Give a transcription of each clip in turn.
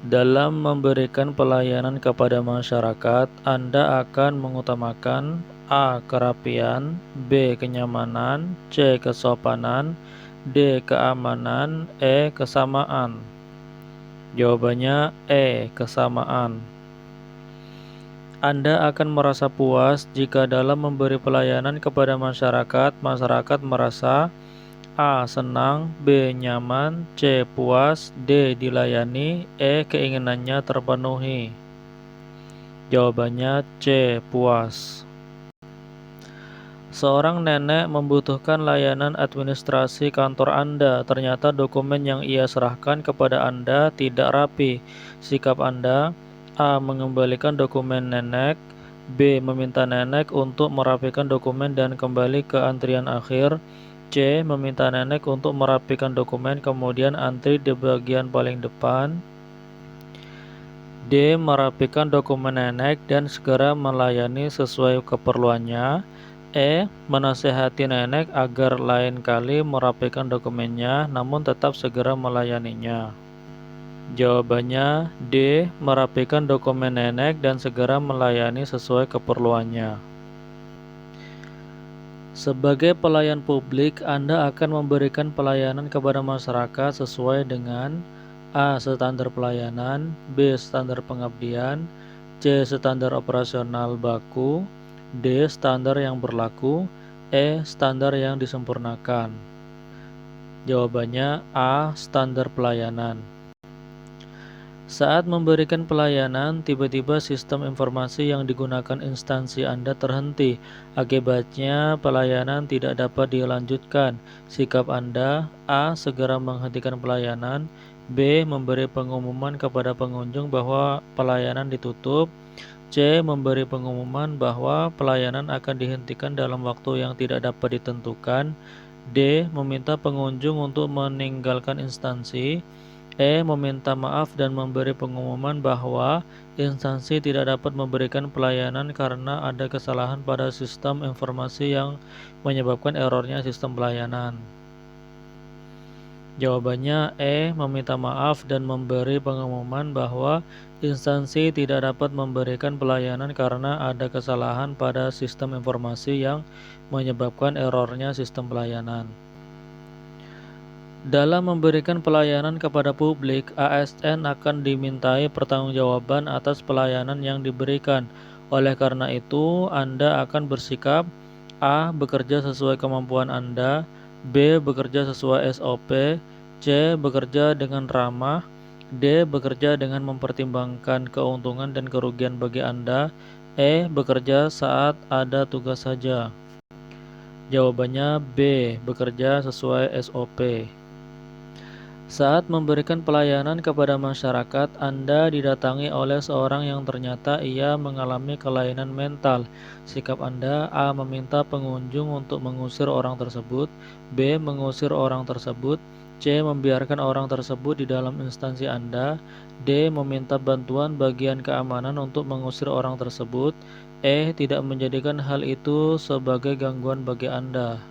Dalam memberikan pelayanan kepada masyarakat, Anda akan mengutamakan A. Kerapian, B. Kenyamanan, C. Kesopanan, D. Keamanan, E. Kesamaan. Jawabannya E. Kesamaan. Anda akan merasa puas jika dalam memberi pelayanan kepada masyarakat, masyarakat merasa A. Senang, B. Nyaman, C. Puas, D. Dilayani, E. Keinginannya terpenuhi. Jawabannya C. Puas. Seorang nenek membutuhkan layanan administrasi kantor Anda. Ternyata dokumen yang ia serahkan kepada Anda tidak rapi. Sikap Anda: A. Mengembalikan dokumen nenek, B. Meminta nenek untuk merapikan dokumen dan kembali ke antrian akhir, C. Meminta nenek untuk merapikan dokumen kemudian antri di bagian paling depan, D. Merapikan dokumen nenek dan segera melayani sesuai keperluannya, E. Menasehati nenek agar lain kali merapikan dokumennya namun tetap segera melayaninya. Jawabannya D. Merapikan dokumen nenek dan segera melayani sesuai keperluannya. Sebagai pelayan publik, Anda akan memberikan pelayanan kepada masyarakat sesuai dengan A. Standar pelayanan, B. Standar pengabdian, C. Standar operasional baku, D. Standar yang berlaku, E. Standar yang disempurnakan. Jawabannya A. Standar pelayanan. Saat memberikan pelayanan, tiba-tiba sistem informasi yang digunakan instansi Anda terhenti. Akibatnya, pelayanan tidak dapat dilanjutkan. Sikap Anda: A. Segera menghentikan pelayanan, B. Memberi pengumuman kepada pengunjung bahwa pelayanan ditutup, C. Memberi pengumuman bahwa pelayanan akan dihentikan dalam waktu yang tidak dapat ditentukan, D. Meminta pengunjung untuk meninggalkan instansi, E. Meminta maaf dan memberi pengumuman bahwa instansi tidak dapat memberikan pelayanan karena ada kesalahan pada sistem informasi yang menyebabkan errornya sistem pelayanan. Jawabannya E. Meminta maaf dan memberi pengumuman bahwa instansi tidak dapat memberikan pelayanan karena ada kesalahan pada sistem informasi yang menyebabkan errornya sistem pelayanan. Dalam memberikan pelayanan kepada publik, ASN akan dimintai pertanggungjawaban atas pelayanan yang diberikan. Oleh karena itu, Anda akan bersikap: A. Bekerja sesuai kemampuan Anda, B. Bekerja sesuai SOP, C. Bekerja dengan ramah, D. Bekerja dengan mempertimbangkan keuntungan dan kerugian bagi Anda, E. Bekerja saat ada tugas saja. Jawabannya B. Bekerja sesuai SOP. Saat memberikan pelayanan kepada masyarakat, Anda didatangi oleh seorang yang ternyata ia mengalami kelainan mental. Sikap Anda: A. Meminta pengunjung untuk mengusir orang tersebut, B. Mengusir orang tersebut, C. Membiarkan orang tersebut di dalam instansi Anda, D. Meminta bantuan bagian keamanan untuk mengusir orang tersebut, E. Tidak menjadikan hal itu sebagai gangguan bagi Anda.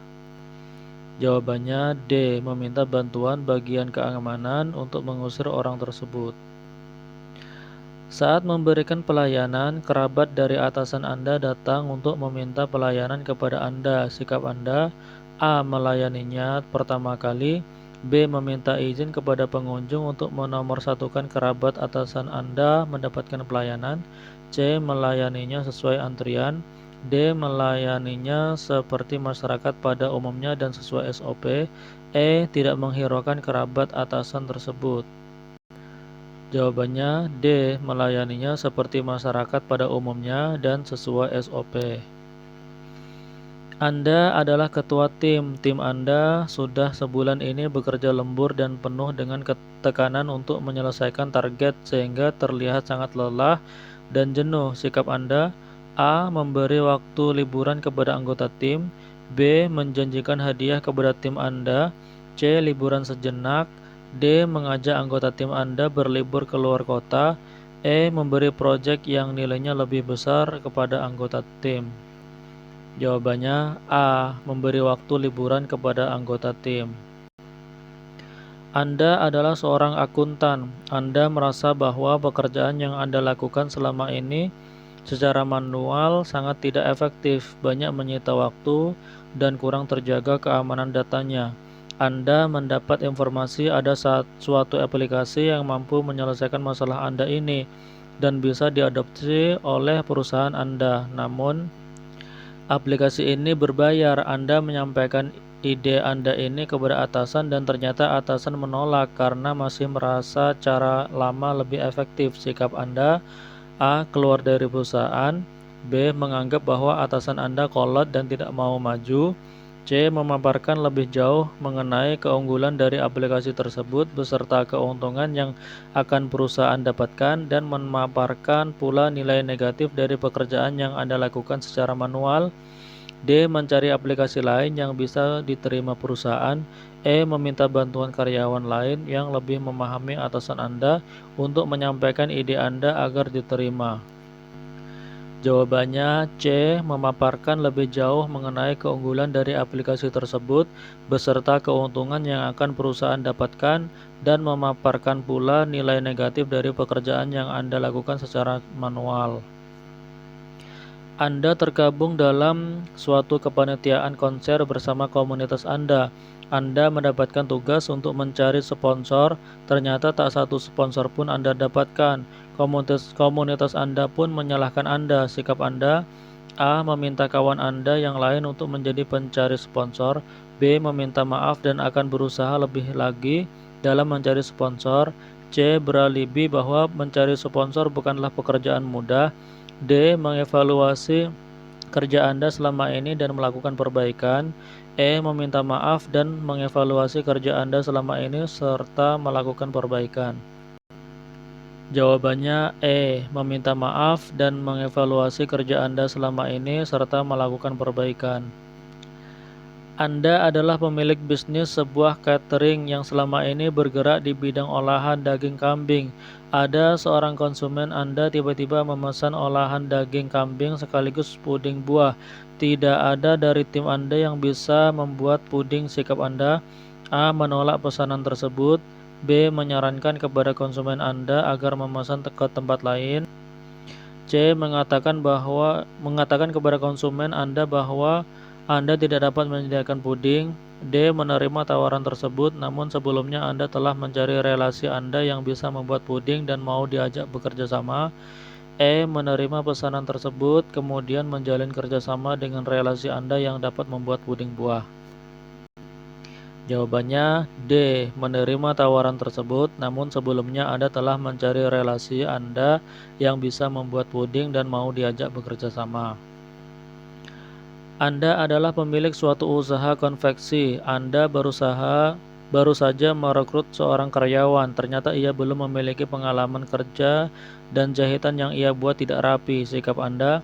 Jawabannya D. Meminta bantuan bagian keamanan untuk mengusir orang tersebut. Saat memberikan pelayanan, kerabat dari atasan Anda datang untuk meminta pelayanan kepada Anda. Sikap Anda: A. Melayaninya pertama kali, B. Meminta izin kepada pengunjung untuk menomorsatukan kerabat atasan Anda mendapatkan pelayanan, C. Melayaninya sesuai antrian, D. Melayaninya seperti masyarakat pada umumnya dan sesuai SOP, E. Tidak menghiraukan kerabat atasan tersebut. Jawabannya D. Melayaninya seperti masyarakat pada umumnya dan sesuai SOP. Anda adalah ketua tim. Tim Anda sudah sebulan ini bekerja lembur dan penuh dengan tekanan untuk menyelesaikan target sehingga terlihat sangat lelah dan jenuh. Sikap Anda: A. Memberi waktu liburan kepada anggota tim, B. Menjanjikan hadiah kepada tim Anda, C. Liburan sejenak, D. Mengajak anggota tim Anda berlibur ke luar kota, E. Memberi proyek yang nilainya lebih besar kepada anggota tim. Jawabannya A. Memberi waktu liburan kepada anggota tim. Anda adalah seorang akuntan. Anda merasa bahwa pekerjaan yang Anda lakukan selama ini secara manual sangat tidak efektif, banyak menyita waktu, dan kurang terjaga keamanan datanya. Anda mendapat informasi ada suatu aplikasi yang mampu menyelesaikan masalah Anda ini dan bisa diadopsi oleh perusahaan Anda. Namun, aplikasi ini berbayar. Anda menyampaikan ide Anda ini kepada atasan dan ternyata atasan menolak karena masih merasa cara lama lebih efektif. Sikap Anda: A. Keluar dari perusahaan. B. Menganggap bahwa atasan Anda kolot dan tidak mau maju. C. Memaparkan lebih jauh mengenai keunggulan dari aplikasi tersebut beserta keuntungan yang akan perusahaan dapatkan dan memaparkan pula nilai negatif dari pekerjaan yang Anda lakukan secara manual. D. Mencari aplikasi lain yang bisa diterima perusahaan. E. Meminta bantuan karyawan lain yang lebih memahami atasan Anda untuk menyampaikan ide Anda agar diterima. Jawabannya C. Memaparkan lebih jauh mengenai keunggulan dari aplikasi tersebut beserta keuntungan yang akan perusahaan dapatkan dan memaparkan pula nilai negatif dari pekerjaan yang Anda lakukan secara manual. Anda tergabung dalam suatu kepanitiaan konser bersama komunitas Anda. Anda mendapatkan tugas untuk mencari sponsor. Ternyata tak satu sponsor pun Anda dapatkan. Komunitas Anda pun menyalahkan Anda. Sikap Anda: A. Meminta kawan Anda yang lain untuk menjadi pencari sponsor. B. Meminta maaf dan akan berusaha lebih lagi dalam mencari sponsor. C. Beralibi bahwa mencari sponsor bukanlah pekerjaan mudah. D. Mengevaluasi kerja Anda selama ini dan melakukan perbaikan. E. Meminta maaf dan mengevaluasi kerja Anda selama ini serta melakukan perbaikan. Jawabannya E. Meminta maaf dan mengevaluasi kerja Anda selama ini serta melakukan perbaikan. Anda adalah pemilik bisnis sebuah catering yang selama ini bergerak di bidang olahan daging kambing. Ada seorang konsumen Anda tiba-tiba memesan olahan daging kambing sekaligus puding buah. Tidak ada dari tim Anda yang bisa membuat puding. Sikap Anda: A. Menolak pesanan tersebut. B. Menyarankan kepada konsumen Anda agar memesan ke tempat lain. C. Mengatakan kepada konsumen Anda bahwa Anda tidak dapat menyediakan puding. D. Menerima tawaran tersebut, namun sebelumnya Anda telah mencari relasi Anda yang bisa membuat puding dan mau diajak bekerja sama. E. Menerima pesanan tersebut, kemudian menjalin kerjasama dengan relasi Anda yang dapat membuat puding buah. Jawabannya D. Menerima tawaran tersebut, namun sebelumnya Anda telah mencari relasi Anda yang bisa membuat puding dan mau diajak bekerja sama. Anda adalah pemilik suatu usaha konveksi. Anda baru saja merekrut seorang karyawan. Ternyata ia belum memiliki pengalaman kerja dan jahitan yang ia buat tidak rapi. Sikap Anda: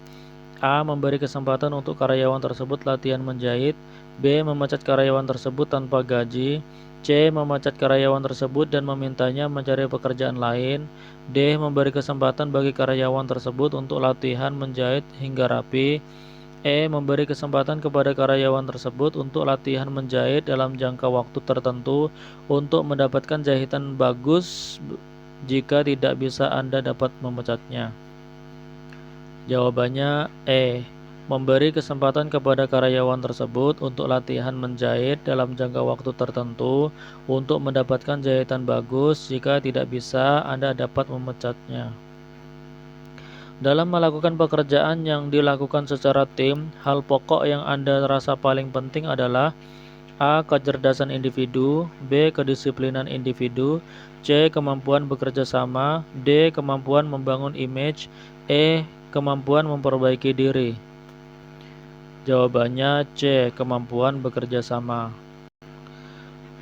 A. Memberi kesempatan untuk karyawan tersebut latihan menjahit. B. Memecat karyawan tersebut tanpa gaji. C. Memecat karyawan tersebut dan memintanya mencari pekerjaan lain. D. Memberi kesempatan bagi karyawan tersebut untuk latihan menjahit hingga rapi. E. Memberi kesempatan kepada karyawan tersebut untuk latihan menjahit dalam jangka waktu tertentu untuk mendapatkan jahitan bagus. Jika tidak bisa, Anda dapat memecatnya. Jawabannya E. Memberi kesempatan kepada karyawan tersebut untuk latihan menjahit dalam jangka waktu tertentu untuk mendapatkan jahitan bagus. Jika tidak bisa, Anda dapat memecatnya. Dalam melakukan pekerjaan yang dilakukan secara tim, hal pokok yang Anda rasa paling penting adalah: A. Kecerdasan individu. B. Kedisiplinan individu. C. Kemampuan bekerja sama. D. Kemampuan membangun image. E. Kemampuan memperbaiki diri. Jawabannya C. Kemampuan bekerja sama.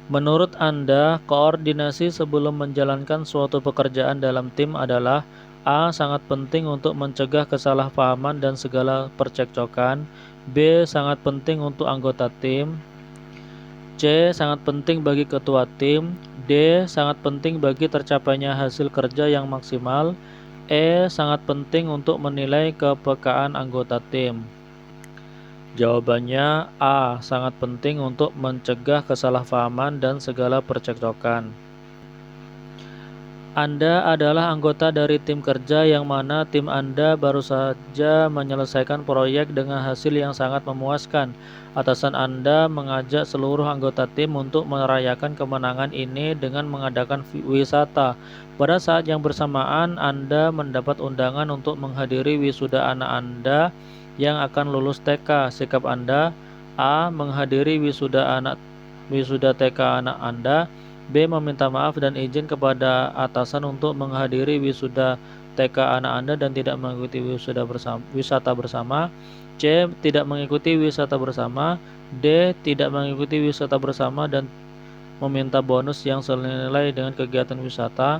Menurut Anda, koordinasi sebelum menjalankan suatu pekerjaan dalam tim adalah: A. Sangat penting untuk mencegah kesalahpahaman dan segala percekcokan. B. Sangat penting untuk anggota tim. C. Sangat penting bagi ketua tim. D. Sangat penting bagi tercapainya hasil kerja yang maksimal. E. Sangat penting untuk menilai kepekaan anggota tim. Jawabannya A. Sangat penting untuk mencegah kesalahpahaman dan segala percekcokan. Anda adalah anggota dari tim kerja yang mana tim Anda baru saja menyelesaikan proyek dengan hasil yang sangat memuaskan. Atasan Anda mengajak seluruh anggota tim untuk merayakan kemenangan ini dengan mengadakan wisata. Pada saat yang bersamaan, Anda mendapat undangan untuk menghadiri wisuda anak Anda yang akan lulus TK. Sikap Anda: A. Menghadiri wisuda TK anak Anda. B. Meminta maaf dan izin kepada atasan untuk menghadiri wisuda TK anak Anda dan tidak mengikuti wisata bersama. C. Tidak mengikuti wisata bersama. D. Tidak mengikuti wisata bersama dan meminta bonus yang senilai dengan kegiatan wisata.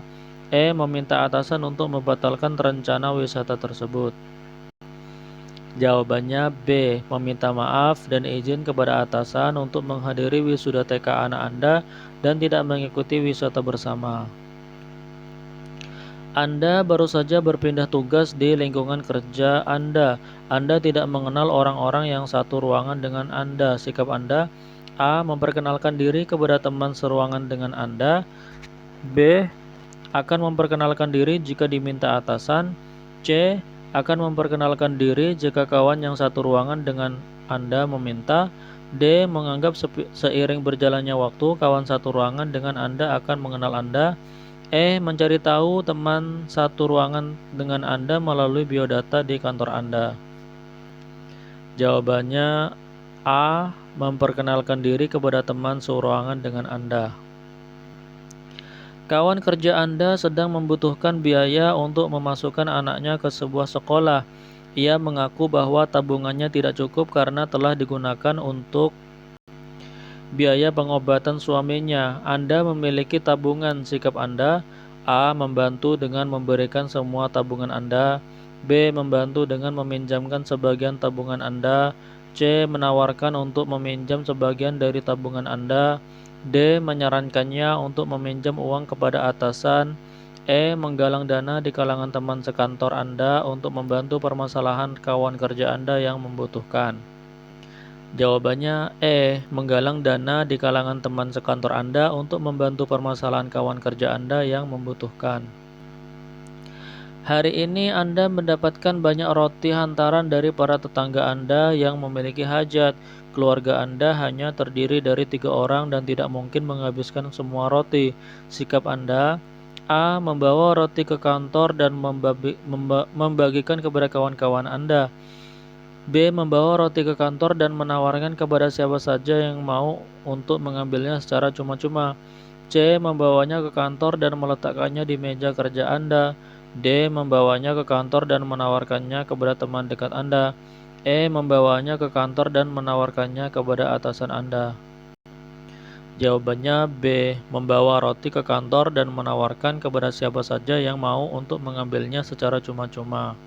E. Meminta atasan untuk membatalkan rencana wisata tersebut. Jawabannya B. Meminta maaf dan izin kepada atasan untuk menghadiri wisuda TK anak Anda dan tidak mengikuti wisata bersama. Anda baru saja berpindah tugas di lingkungan kerja Anda. Anda tidak mengenal orang-orang yang satu ruangan dengan Anda. Sikap Anda: A. Memperkenalkan diri kepada teman seruangan dengan Anda. B. Akan memperkenalkan diri jika diminta atasan. C. Akan memperkenalkan diri jika kawan yang satu ruangan dengan Anda meminta. D. Menganggap seiring berjalannya waktu, kawan satu ruangan dengan Anda akan mengenal Anda. E. Mencari tahu teman satu ruangan dengan Anda melalui biodata di kantor Anda. Jawabannya A. Memperkenalkan diri kepada teman seruangan dengan Anda. Kawan kerja Anda sedang membutuhkan biaya untuk memasukkan anaknya ke sebuah sekolah. Ia mengaku bahwa tabungannya tidak cukup karena telah digunakan untuk biaya pengobatan suaminya. Anda memiliki tabungan. Sikap Anda: A. Membantu dengan memberikan semua tabungan Anda. B. Membantu dengan meminjamkan sebagian tabungan Anda. C. Menawarkan untuk meminjam sebagian dari tabungan Anda. D. Menyarankannya untuk meminjam uang kepada atasan. E. Menggalang dana di kalangan teman sekantor Anda untuk membantu permasalahan kawan kerja Anda yang membutuhkan. Jawabannya E. Menggalang dana di kalangan teman sekantor Anda untuk membantu permasalahan kawan kerja Anda yang membutuhkan. Hari ini Anda mendapatkan banyak roti hantaran dari para tetangga Anda yang memiliki hajat. Keluarga Anda hanya terdiri dari 3 orang dan tidak mungkin menghabiskan semua roti. Sikap Anda: A. Membawa roti ke kantor dan membagikan kepada kawan-kawan Anda. B. Membawa roti ke kantor dan menawarkan kepada siapa saja yang mau untuk mengambilnya secara cuma-cuma. C. Membawanya ke kantor dan meletakkannya di meja kerja Anda. D. Membawanya ke kantor dan menawarkannya kepada teman dekat Anda. E. Membawanya ke kantor dan menawarkannya kepada atasan Anda. Jawabannya B. Membawa roti ke kantor dan menawarkan kepada siapa saja yang mau untuk mengambilnya secara cuma-cuma.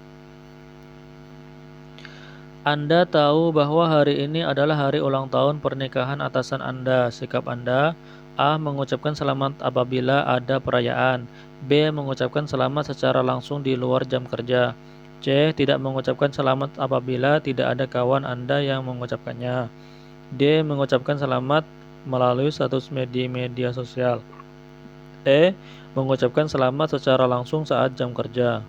Anda tahu bahwa hari ini adalah hari ulang tahun pernikahan atasan Anda. Sikap Anda: A. Mengucapkan selamat apabila ada perayaan. B. Mengucapkan selamat secara langsung di luar jam kerja. C. Tidak mengucapkan selamat apabila tidak ada kawan Anda yang mengucapkannya. D. Mengucapkan selamat melalui status media sosial. E. Mengucapkan selamat secara langsung saat jam kerja.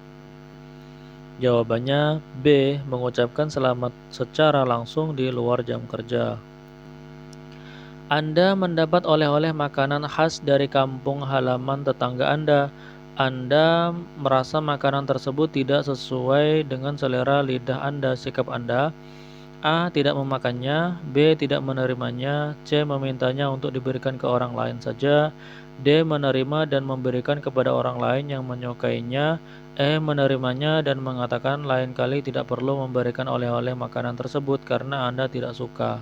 Jawabannya B. Mengucapkan selamat secara langsung di luar jam kerja. Anda mendapat oleh-oleh makanan khas dari kampung halaman tetangga Anda. Anda merasa makanan tersebut tidak sesuai dengan selera lidah Anda. Sikap Anda: A. Tidak memakannya. B. Tidak menerimanya. C. Memintanya untuk diberikan ke orang lain saja. D. Menerima dan memberikan kepada orang lain yang menyukainya. E. Menerimanya dan mengatakan lain kali tidak perlu memberikan oleh-oleh makanan tersebut karena Anda tidak suka.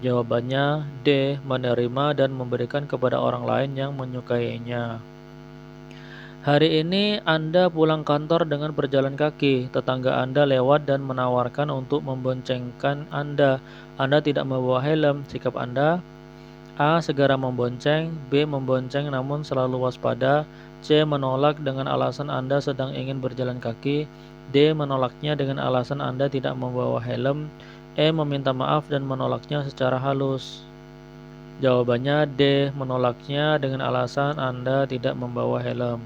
Jawabannya D. Menerima dan memberikan kepada orang lain yang menyukainya. Hari ini Anda pulang kantor dengan berjalan kaki. Tetangga Anda lewat dan menawarkan untuk memboncengkan Anda. Anda tidak membawa helm. Sikap Anda: A. Segera membonceng. B. Membonceng namun selalu waspada. C. Menolak dengan alasan Anda sedang ingin berjalan kaki. D. Menolaknya dengan alasan Anda tidak membawa helm. E. Meminta maaf dan menolaknya secara halus. Jawabannya D. Menolaknya dengan alasan Anda tidak membawa helm.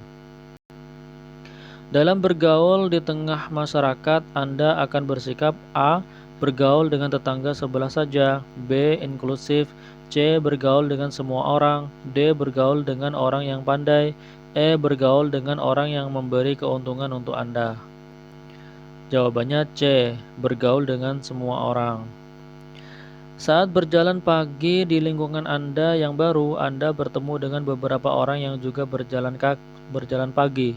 Dalam bergaul di tengah masyarakat, Anda akan bersikap A. Bergaul dengan tetangga sebelah saja. B. Inklusif. C. Bergaul dengan semua orang. D. Bergaul dengan orang yang pandai. E. Bergaul dengan orang yang memberi keuntungan untuk Anda. Jawabannya C. Bergaul dengan semua orang. Saat berjalan pagi di lingkungan Anda yang baru, Anda bertemu dengan beberapa orang yang juga berjalan pagi.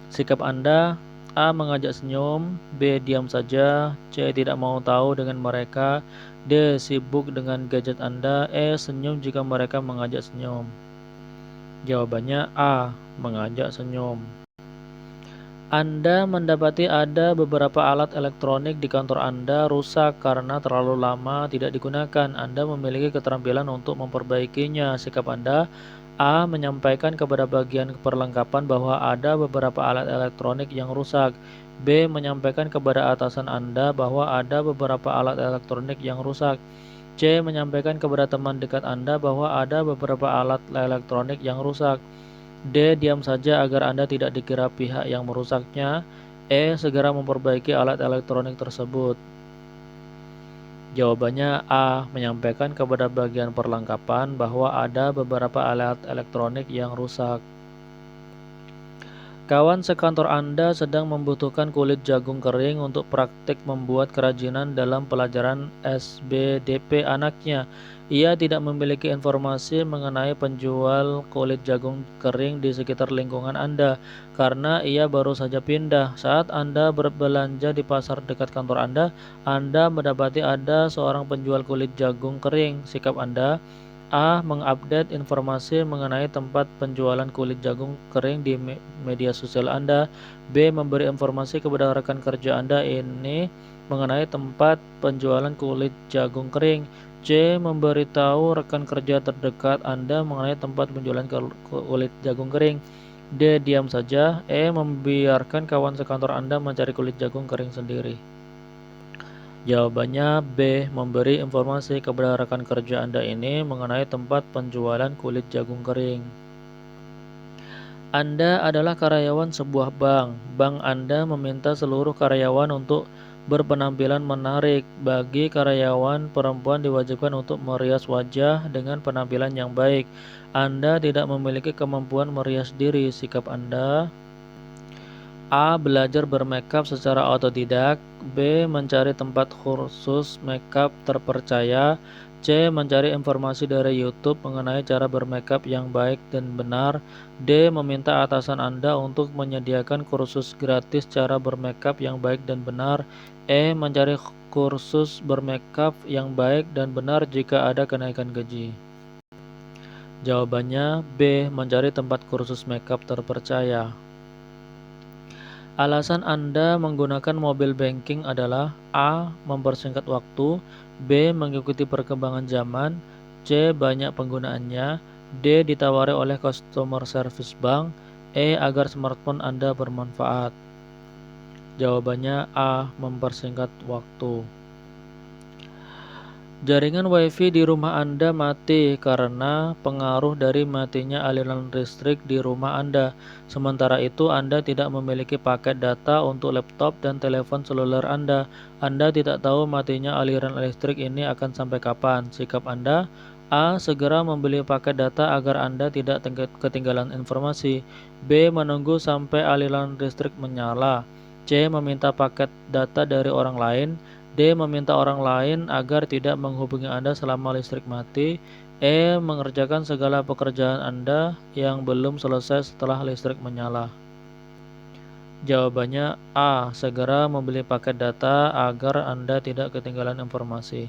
Sikap Anda: A. Mengajak senyum. B. Diam saja. C. Tidak mau tahu dengan mereka. D. Sibuk dengan gadget Anda. E. Senyum jika mereka mengajak senyum. Jawabannya A. Mengajak senyum. Anda mendapati ada beberapa alat elektronik di kantor Anda rusak karena terlalu lama tidak digunakan. Anda memiliki keterampilan untuk memperbaikinya. Sikap Anda: A. Menyampaikan kepada bagian perlengkapan bahwa ada beberapa alat elektronik yang rusak. B. Menyampaikan kepada atasan Anda bahwa ada beberapa alat elektronik yang rusak. C. Menyampaikan kepada teman dekat Anda bahwa ada beberapa alat elektronik yang rusak. D. Diam saja agar Anda tidak dikira pihak yang merusaknya. E. Segera memperbaiki alat elektronik tersebut. Jawabannya A. Menyampaikan kepada bagian perlengkapan bahwa ada beberapa alat elektronik yang rusak. Kawan sekantor Anda sedang membutuhkan kulit jagung kering untuk praktik membuat kerajinan dalam pelajaran SBDP anaknya. Ia tidak memiliki informasi mengenai penjual kulit jagung kering di sekitar lingkungan Anda karena ia baru saja pindah. Saat Anda berbelanja di pasar dekat kantor Anda mendapati ada seorang penjual kulit jagung kering. Sikap Anda: A. Mengupdate informasi mengenai tempat penjualan kulit jagung kering di media sosial Anda. B. Memberi informasi kepada rekan kerja Anda ini mengenai tempat penjualan kulit jagung kering. C. Memberitahu rekan kerja terdekat Anda mengenai tempat penjualan kulit jagung kering. D. Diam saja. E. Membiarkan kawan sekantor Anda mencari kulit jagung kering sendiri. Jawabannya B. Memberi informasi kepada rekan kerja Anda ini mengenai tempat penjualan kulit jagung kering. Anda adalah karyawan sebuah bank. Bank Anda meminta seluruh karyawan untuk berpenampilan menarik. Bagi karyawan perempuan diwajibkan untuk merias wajah dengan penampilan yang baik. Anda tidak memiliki kemampuan merias diri. Sikap Anda: A. Belajar bermakeup secara otodidak. B. Mencari tempat khusus makeup terpercaya. C. Mencari informasi dari YouTube mengenai cara bermakeup yang baik dan benar. D. Meminta atasan Anda untuk menyediakan kursus gratis cara bermakeup yang baik dan benar. E. Mencari kursus bermakeup yang baik dan benar jika ada kenaikan gaji. Jawabannya B. Mencari tempat kursus makeup terpercaya. Alasan Anda menggunakan mobile banking adalah: A. Mempersingkat waktu. B. Mengikuti perkembangan zaman. C. Banyak penggunaannya. D. Ditawari oleh customer service bank. E. Agar smartphone Anda bermanfaat. Jawabannya A. Mempersingkat waktu. Jaringan WiFi di rumah Anda mati karena pengaruh dari matinya aliran listrik di rumah Anda. Sementara itu, Anda tidak memiliki paket data untuk laptop dan telepon seluler Anda. Anda tidak tahu matinya aliran listrik ini akan sampai kapan. Sikap Anda: A. Segera membeli paket data agar Anda tidak ketinggalan informasi. B. Menunggu sampai aliran listrik menyala. C. Meminta paket data dari orang lain. D. Meminta orang lain agar tidak menghubungi Anda selama listrik mati. E. Mengerjakan segala pekerjaan Anda yang belum selesai setelah listrik menyala. Jawabannya A. Segera membeli paket data agar Anda tidak ketinggalan informasi.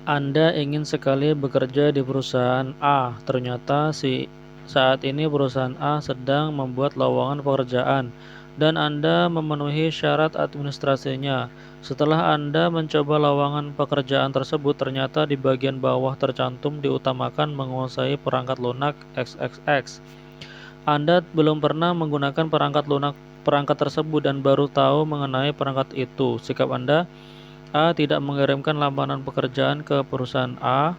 Anda ingin sekali bekerja di perusahaan A. Ternyata saat ini perusahaan A sedang membuat lowongan pekerjaan dan Anda memenuhi syarat administrasinya. Setelah Anda mencoba lowongan pekerjaan tersebut, ternyata di bagian bawah tercantum diutamakan menguasai perangkat lunak XXX. Anda belum pernah menggunakan perangkat tersebut dan baru tahu mengenai perangkat itu. Sikap Anda: A. Tidak mengirimkan lamaran pekerjaan ke perusahaan A.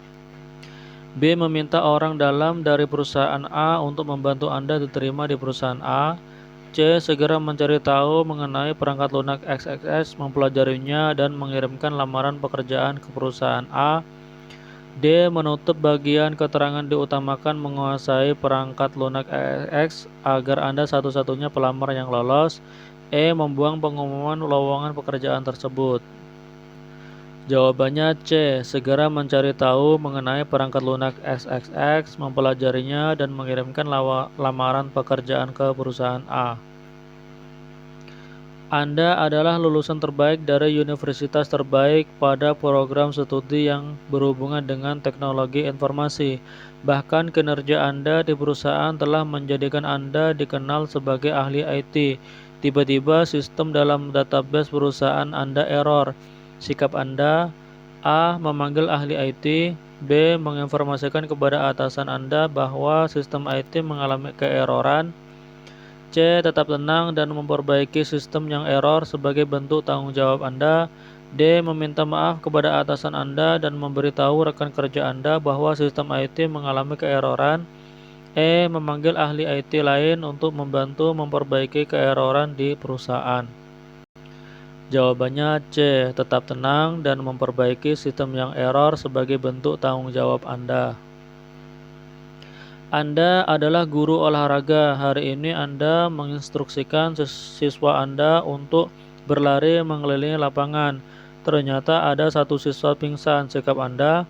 B. Meminta orang dalam dari perusahaan A untuk membantu Anda diterima di perusahaan A. C. Segera mencari tahu mengenai perangkat lunak XXS, mempelajarinya, dan mengirimkan lamaran pekerjaan ke perusahaan A. D. Menutup bagian keterangan diutamakan menguasai perangkat lunak XXX agar Anda satu-satunya pelamar yang lolos. E. Membuang pengumuman lowongan pekerjaan tersebut. Jawabannya C. Segera mencari tahu mengenai perangkat lunak XXX, mempelajarinya, dan mengirimkan lamaran pekerjaan ke perusahaan A. Anda adalah lulusan terbaik dari universitas terbaik pada program studi yang berhubungan dengan teknologi informasi. Bahkan kinerja Anda di perusahaan telah menjadikan Anda dikenal sebagai ahli IT. Tiba-tiba sistem dalam database perusahaan Anda error. Sikap Anda: A. Memanggil ahli IT. B. Menginformasikan kepada atasan Anda bahwa sistem IT mengalami keeroran. C. Tetap tenang dan memperbaiki sistem yang error sebagai bentuk tanggung jawab Anda. D. Meminta maaf kepada atasan Anda dan memberitahu rekan kerja Anda bahwa sistem IT mengalami keeroran. E. Memanggil ahli IT lain untuk membantu memperbaiki keeroran di perusahaan. Jawabannya C. Tetap tenang dan memperbaiki sistem yang error sebagai bentuk tanggung jawab Anda. Anda adalah guru olahraga. Hari ini Anda menginstruksikan siswa Anda untuk berlari mengelilingi lapangan. Ternyata ada satu siswa pingsan. Sikap Anda: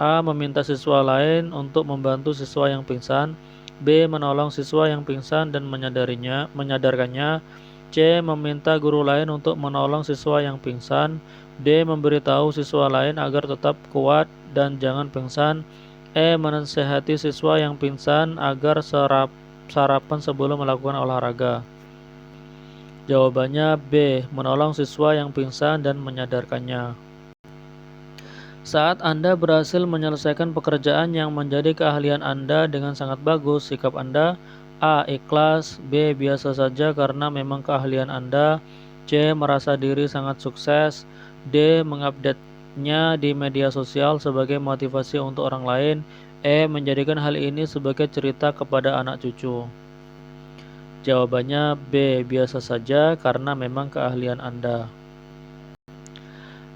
A. Meminta siswa lain untuk membantu siswa yang pingsan. B. Menolong siswa yang pingsan dan menyadarkannya. C. Meminta guru lain untuk menolong siswa yang pingsan. D. Memberitahu siswa lain agar tetap kuat dan jangan pingsan. E. Menasihati siswa yang pingsan agar sarapan sebelum melakukan olahraga. Jawabannya B. Menolong siswa yang pingsan dan menyadarkannya. Saat Anda berhasil menyelesaikan pekerjaan yang menjadi keahlian Anda dengan sangat bagus, sikap Anda: A. Ikhlas. B. Biasa saja karena memang keahlian Anda. C. Merasa diri sangat sukses. D. Mengupdate-nya di media sosial sebagai motivasi untuk orang lain. E. Menjadikan hal ini sebagai cerita kepada anak cucu. Jawabannya B. Biasa saja karena memang keahlian Anda.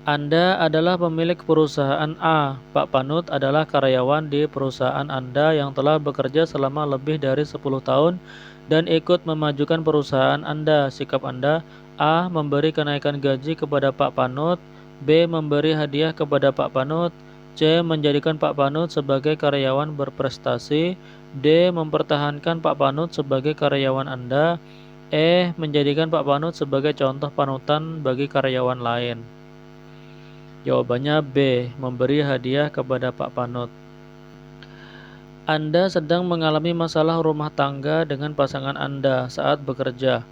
Anda adalah pemilik perusahaan A. Pak Panut adalah karyawan di perusahaan Anda yang telah bekerja selama lebih dari 10 tahun dan ikut memajukan perusahaan Anda. Sikap Anda: A. Memberi kenaikan gaji kepada Pak Panut. B. Memberi hadiah kepada Pak Panut. C. Menjadikan Pak Panut sebagai karyawan berprestasi. D. Mempertahankan Pak Panut sebagai karyawan Anda. E. Menjadikan Pak Panut sebagai contoh panutan bagi karyawan lain. Jawabannya B. Memberi hadiah kepada Pak Panut. Anda sedang mengalami masalah rumah tangga dengan pasangan Anda saat bekerja.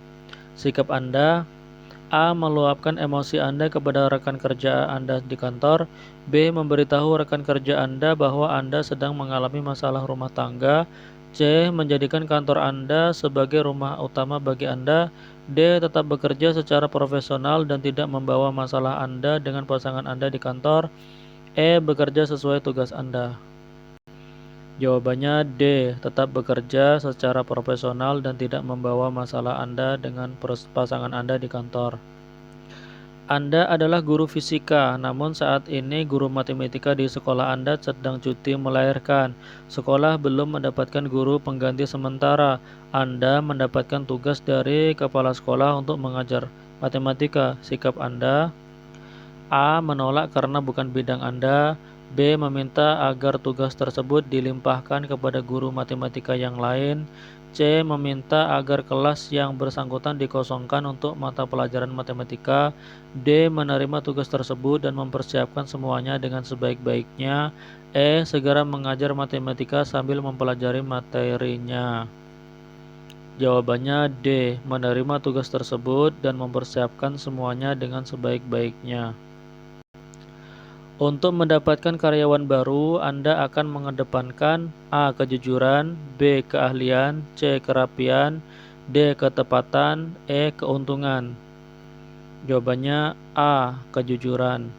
Sikap Anda: A. Meluapkan emosi Anda kepada rekan kerja Anda di kantor. B. Memberitahu rekan kerja Anda bahwa Anda sedang mengalami masalah rumah tangga. C. Menjadikan kantor Anda sebagai rumah utama bagi Anda. D. Tetap bekerja secara profesional dan tidak membawa masalah Anda dengan pasangan Anda di kantor. E. Bekerja sesuai tugas Anda. Jawabannya D. Tetap bekerja secara profesional dan tidak membawa masalah Anda dengan pasangan Anda di kantor. Anda adalah guru fisika, namun saat ini guru matematika di sekolah Anda sedang cuti melahirkan. Sekolah belum mendapatkan guru pengganti sementara. Anda mendapatkan tugas dari kepala sekolah untuk mengajar matematika. Sikap Anda: A. Menolak karena bukan bidang Anda. B. Meminta agar tugas tersebut dilimpahkan kepada guru matematika yang lain. C. Meminta agar kelas yang bersangkutan dikosongkan untuk mata pelajaran matematika. D. Menerima tugas tersebut dan mempersiapkan semuanya dengan sebaik-baiknya. E. Segera mengajar matematika sambil mempelajari materinya. Jawabannya D. Menerima tugas tersebut dan mempersiapkan semuanya dengan sebaik-baiknya. Untuk mendapatkan karyawan baru, Anda akan mengedepankan A. Kejujuran, B. Keahlian, C. Kerapian, D. Ketepatan, E. Keuntungan. Jawabannya A. Kejujuran.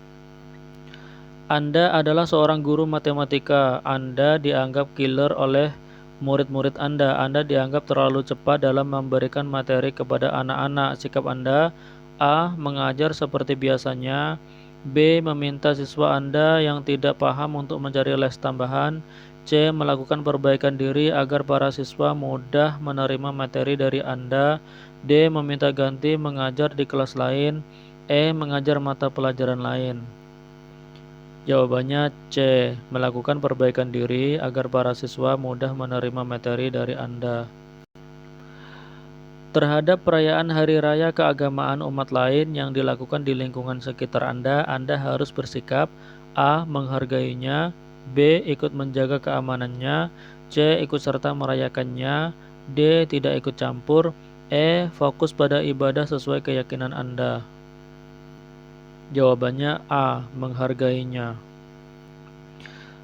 Anda adalah seorang guru matematika. Anda dianggap killer oleh murid-murid Anda. Anda dianggap terlalu cepat dalam memberikan materi kepada anak-anak. Sikap Anda: A. Mengajar seperti biasanya, B. Meminta siswa Anda yang tidak paham untuk mencari les tambahan, C. Melakukan perbaikan diri agar para siswa mudah menerima materi dari Anda, D. Meminta ganti mengajar di kelas lain, E. Mengajar mata pelajaran lain. Jawabannya C. Melakukan perbaikan diri agar para siswa mudah menerima materi dari Anda. Terhadap perayaan hari raya keagamaan umat lain yang dilakukan di lingkungan sekitar Anda harus bersikap: A. Menghargainya, B. Ikut menjaga keamanannya, C. Ikut serta merayakannya, D. Tidak ikut campur, E. Fokus pada ibadah sesuai keyakinan Anda. Jawabannya A. Menghargainya.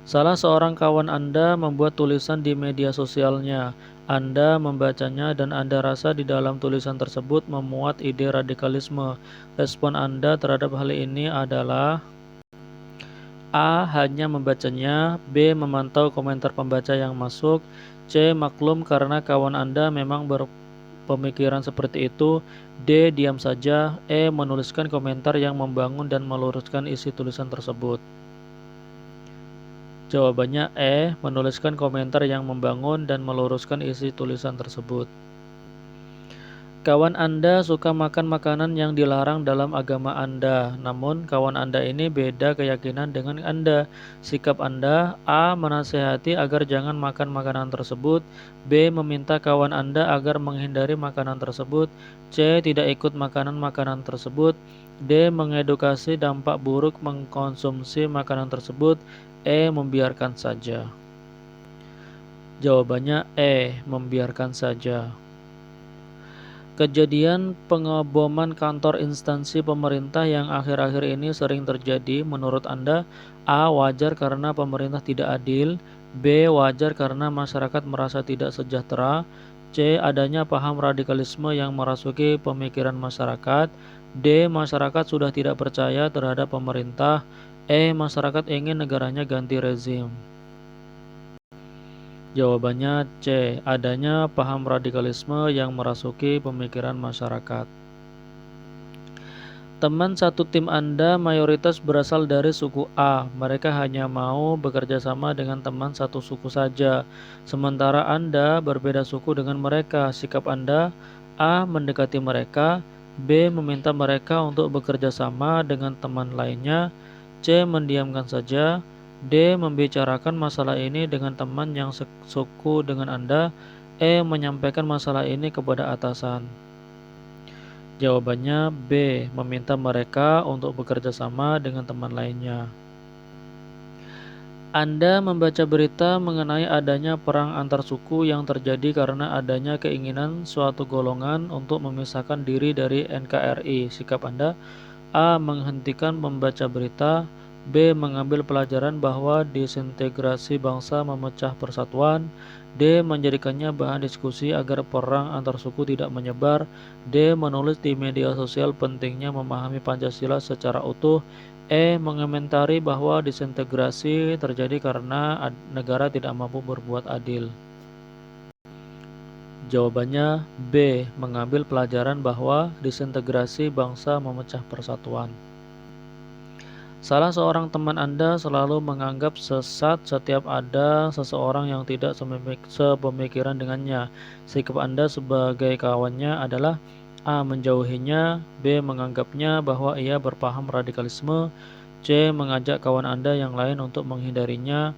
Salah seorang kawan Anda membuat tulisan di media sosialnya. Anda membacanya dan Anda rasa di dalam tulisan tersebut memuat ide radikalisme. Respon Anda terhadap hal ini adalah: A. Hanya membacanya, B. Memantau komentar pembaca yang masuk, C. Maklum karena kawan Anda memang berpemikiran seperti itu, D. Diam saja, E. Menuliskan komentar yang membangun dan meluruskan isi tulisan tersebut. Jawabannya E. Menuliskan komentar yang membangun dan meluruskan isi tulisan tersebut. Kawan Anda suka makan makanan yang dilarang dalam agama Anda, namun kawan Anda ini beda keyakinan dengan Anda. Sikap Anda: A. Menasihati agar jangan makan makanan tersebut, B. Meminta kawan Anda agar menghindari makanan tersebut, C. Tidak ikut makanan-makanan tersebut, D. Mengedukasi dampak buruk mengkonsumsi makanan tersebut, E. Membiarkan saja. Jawabannya E. Membiarkan saja. Kejadian pengeboman kantor instansi pemerintah yang akhir-akhir ini sering terjadi menurut Anda: A. Wajar karena pemerintah tidak adil, B. Wajar karena masyarakat merasa tidak sejahtera, C. Adanya paham radikalisme yang merasuki pemikiran masyarakat, D. Masyarakat sudah tidak percaya terhadap pemerintah, E. Masyarakat ingin negaranya ganti rezim. Jawabannya C. Adanya paham radikalisme yang merasuki pemikiran masyarakat. Teman satu tim Anda mayoritas berasal dari suku A. Mereka hanya mau bekerja sama dengan teman satu suku saja. Sementara Anda berbeda suku dengan mereka. Sikap Anda: A. Mendekati mereka, B. Meminta mereka untuk bekerja sama dengan teman lainnya, C. Mendiamkan saja, D. Membicarakan masalah ini dengan teman yang suku dengan Anda, E. Menyampaikan masalah ini kepada atasan. Jawabannya B. Meminta mereka untuk bekerja sama dengan teman lainnya. Anda membaca berita mengenai adanya perang antar suku yang terjadi karena adanya keinginan suatu golongan untuk memisahkan diri dari NKRI. Sikap Anda: A. Menghentikan membaca berita, B. Mengambil pelajaran bahwa disintegrasi bangsa memecah persatuan, D. Menjadikannya bahan diskusi agar perang antar suku tidak menyebar, D. Menulis di media sosial pentingnya memahami Pancasila secara utuh, E. Mengomentari bahwa disintegrasi terjadi karena negara tidak mampu berbuat adil. Jawabannya B. Mengambil pelajaran bahwa disintegrasi bangsa memecah persatuan. Salah seorang teman Anda selalu menganggap sesat setiap ada seseorang yang tidak sepemikiran dengannya. Sikap Anda sebagai kawannya adalah: A. Menjauhinya, B. Menganggapnya bahwa ia berpaham radikalisme, C. Mengajak kawan Anda yang lain untuk menghindarinya,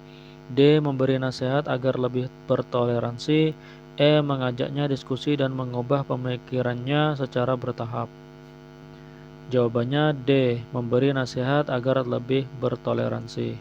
D. Memberi nasihat agar lebih bertoleransi, E. Mengajaknya diskusi dan mengubah pemikirannya secara bertahap. Jawabannya D. Memberi nasihat agar lebih bertoleransi.